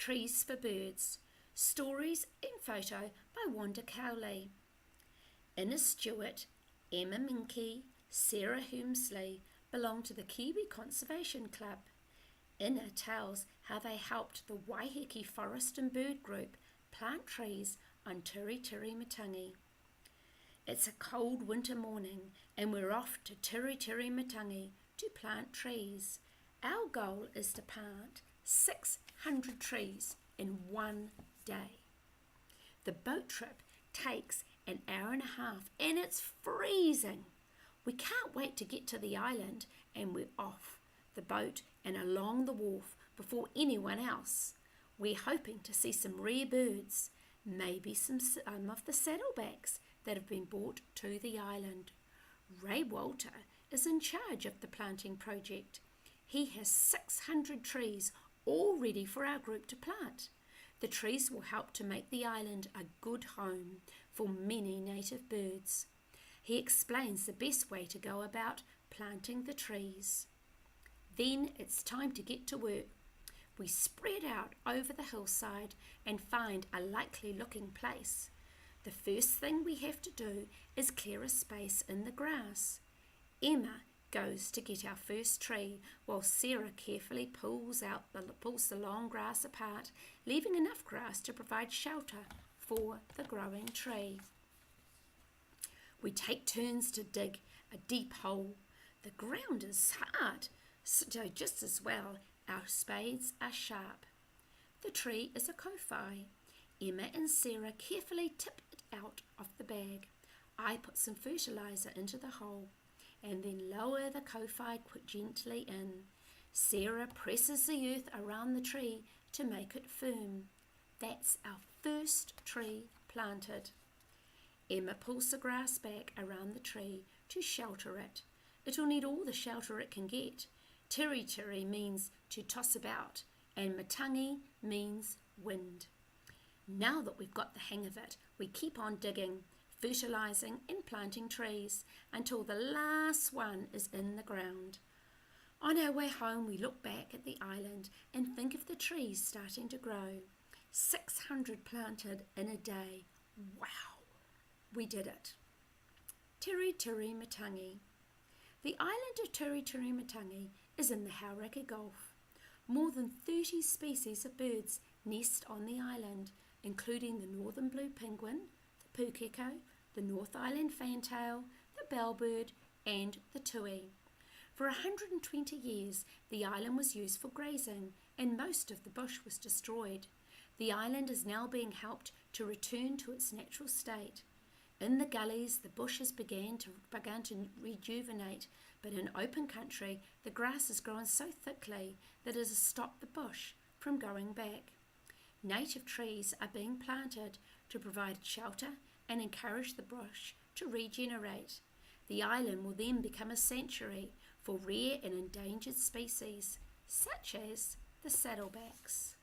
Trees for Birds. Stories and photo by Wanda Cowley. Inna Stewart, Emma Minke, Sarah Helmsley belong to the Kiwi Conservation Club. Inna tells how they helped the Waiheke Forest and Bird Group plant trees on Tiritirimatangi. It's a cold winter morning and we're off to Tiritirimatangi to plant trees. Our goal is to plant 600 trees in one day. The boat trip takes an hour and a half and it's freezing. We can't wait to get to the island and we're off the boat and along the wharf before anyone else. We're hoping to see some rare birds, maybe some of the saddlebacks that have been brought to the island. Ray Walter is in charge of the planting project. He has 600 trees all ready for our group to plant. The trees will help to make the island a good home for many native birds. He explains the best way to go about planting the trees. Then it's time to get to work. We spread out over the hillside and find a likely looking place. The first thing we have to do is clear a space in the grass. Emma goes to get our first tree while Sarah carefully pulls the long grass apart, leaving enough grass to provide shelter for the growing tree. We take turns to dig a deep hole. The ground is hard, so just as well our spades are sharp. The tree is a kowhai. Emma and Sarah carefully tip it out of the bag. I put some fertilizer into the hole and then lower the kowhai gently in. Sarah presses the earth around the tree to make it firm. That's our first tree planted. Emma pulls the grass back around the tree to shelter it. It'll need all the shelter it can get. Tiritiri means to toss about and matangi means wind. Now that we've got the hang of it, we keep on digging, fertilizing and planting trees until the last one is in the ground. On our way home, we look back at the island and think of the trees starting to grow. 600 planted in a day. Wow, we did it. Tiritirimatangi. The island of Tiritirimatangi is in the Hauraki Gulf. More than 30 species of birds nest on the island, including the northern blue penguin, the pukeko, the North Island fantail, the bellbird and the tui. For 120 years, the island was used for grazing and most of the bush was destroyed. The island is now being helped to return to its natural state. In the gullies, the bush has begun to rejuvenate, but in open country, the grass has grown so thickly that it has stopped the bush from growing back. Native trees are being planted to provide shelter and encourage the bush to regenerate. The island will then become a sanctuary for rare and endangered species, such as the saddlebacks.